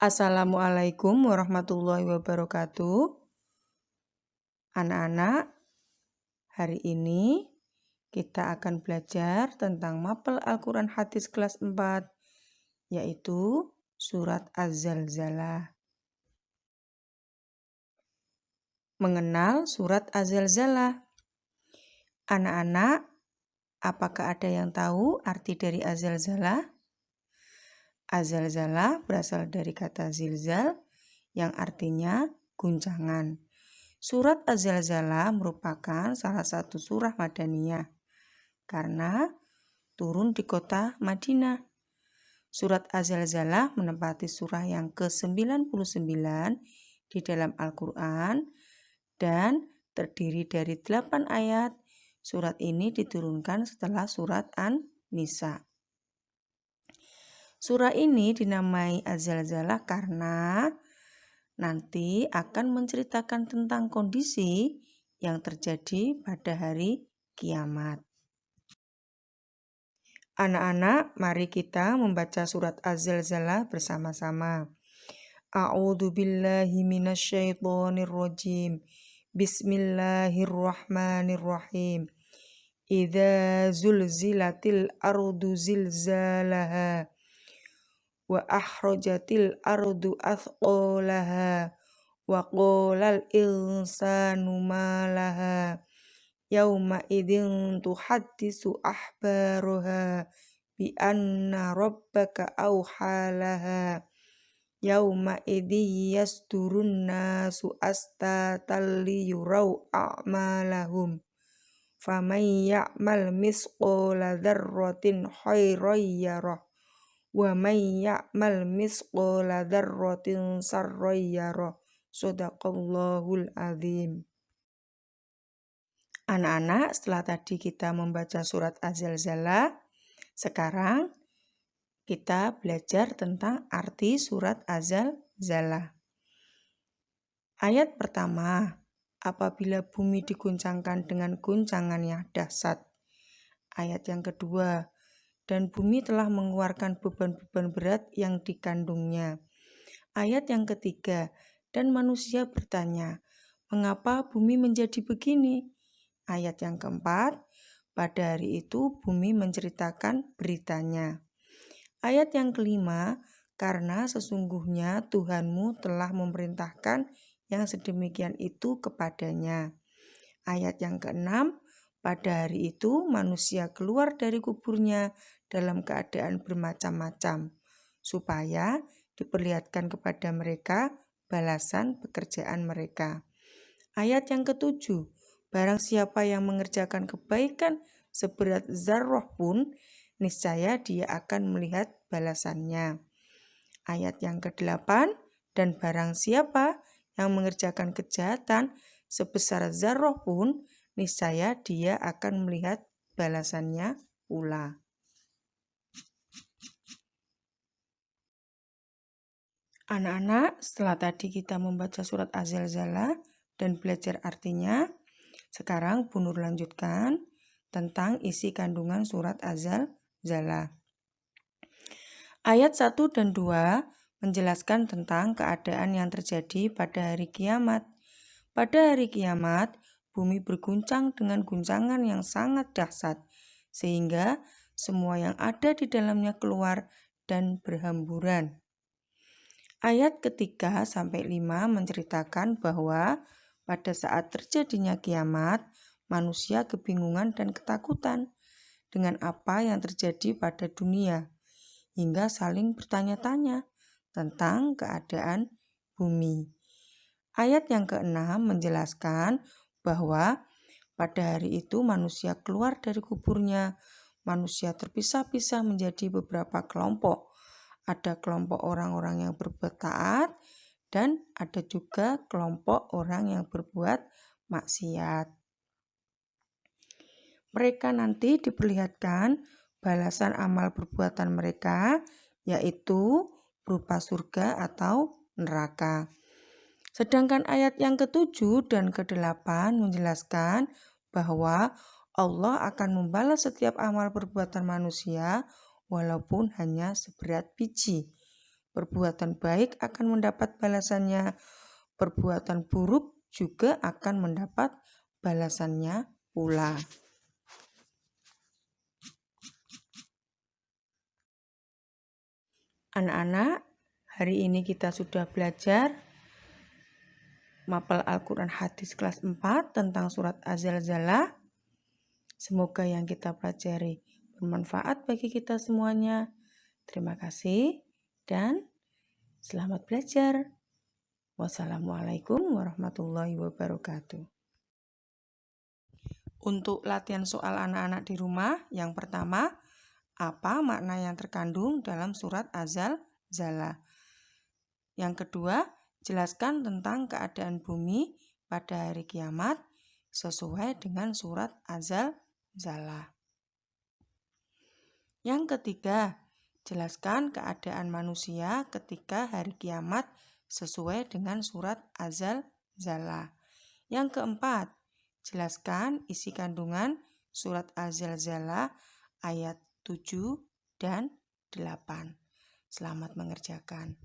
Assalamualaikum warahmatullahi wabarakatuh. Anak-anak, hari ini kita akan belajar tentang mapel Al-Quran Hadis kelas 4, yaitu surat Az-Zalzalah. Mengenal surat Az-Zalzalah. Anak-anak, apakah ada yang tahu arti dari Az-Zalzalah? Az-Zalzalah berasal dari kata zilzal yang artinya guncangan. Surat Az-Zalzalah merupakan salah satu surah Madaniyah karena turun di kota Madinah. Surat Az-Zalzalah menempati surah yang ke-99 di dalam Al-Quran dan terdiri dari 8 ayat. Surat ini diturunkan setelah surat An-Nisa. Surah ini dinamai Az-Zalzalah karena nanti akan menceritakan tentang kondisi yang terjadi pada hari kiamat. Anak-anak, mari kita membaca surat Az-Zalzalah bersama-sama. A'udzu billahi minasyaitonir rajim. Bismillahirrahmanirrahim. Idza zulzilatil ardu zilzalaha wa akhrajatil ardu athqalaha wa qalal insanu ma laha yauma idzin tuhaddisu ahbaruha bi anna rabbaka awhalaha yauma idzi yasdurun nasu astatan liyurau a'malahum faman ya'mal misqala dzarratin khairan yarah wa man ya'mal misqala dzarratin sarran yarah. Shadaqallahul azim. Anak-anak, setelah tadi kita membaca surat Az-Zalzalah, sekarang kita belajar tentang arti surat Az-Zalzalah. Ayat pertama, apabila bumi diguncangkan dengan guncangan yang dahsyat. Ayat yang kedua, dan bumi telah mengeluarkan beban-beban berat yang dikandungnya. Ayat yang ketiga, dan manusia bertanya, mengapa bumi menjadi begini? Ayat yang keempat, pada hari itu bumi menceritakan beritanya. Ayat yang kelima, karena sesungguhnya Tuhanmu telah memerintahkan yang sedemikian itu kepadanya. Ayat yang keenam, pada hari itu manusia keluar dari kuburnya dalam keadaan bermacam-macam, supaya diperlihatkan kepada mereka balasan pekerjaan mereka. Ayat yang ketujuh, barang siapa yang mengerjakan kebaikan seberat zarrah pun, niscaya dia akan melihat balasannya. Ayat yang ke-8, dan barang siapa yang mengerjakan kejahatan sebesar zarrah pun, niscaya dia akan melihat balasannya pula. Anak-anak, setelah tadi kita membaca surat Az-Zalzalah dan belajar artinya, sekarang Bu Nur lanjutkan tentang isi kandungan surat Az-Zalzalah. Ayat 1 dan 2 menjelaskan tentang keadaan yang terjadi pada hari kiamat. Pada hari kiamat, bumi berguncang dengan guncangan yang sangat dahsyat, sehingga semua yang ada di dalamnya keluar dan berhamburan. Ayat ketiga sampai 5 menceritakan bahwa pada saat terjadinya kiamat, manusia kebingungan dan ketakutan dengan apa yang terjadi pada dunia, hingga saling bertanya-tanya tentang keadaan bumi. Ayat yang ke-6 menjelaskan bahwa pada hari itu manusia keluar dari kuburnya. Manusia terpisah-pisah menjadi beberapa kelompok. Ada kelompok orang-orang yang berbuat taat dan ada juga kelompok orang yang berbuat maksiat. Mereka nanti diperlihatkan balasan amal perbuatan mereka, yaitu berupa surga atau neraka. Sedangkan ayat yang ke-7 dan ke-8 menjelaskan bahwa Allah akan membalas setiap amal perbuatan manusia walaupun hanya seberat biji. Perbuatan baik akan mendapat balasannya, perbuatan buruk juga akan mendapat balasannya pula. Anak-anak, hari ini kita sudah belajar mapel Al-Quran Hadis kelas 4 tentang surat Az-Zalzalah. Semoga yang kita pelajari bermanfaat bagi kita semuanya. Terima kasih dan selamat belajar. Wassalamualaikum warahmatullahi wabarakatuh. Untuk latihan soal anak-anak di rumah, yang pertama, apa makna yang terkandung dalam surat Az-Zalzalah? Yang kedua, jelaskan tentang keadaan bumi pada hari kiamat sesuai dengan surat Az-Zalzalah. Yang ketiga, jelaskan keadaan manusia ketika hari kiamat sesuai dengan surat Az-Zalzalah. Yang keempat, jelaskan isi kandungan surat Az-Zalzalah ayat 7 dan 8. Selamat mengerjakan.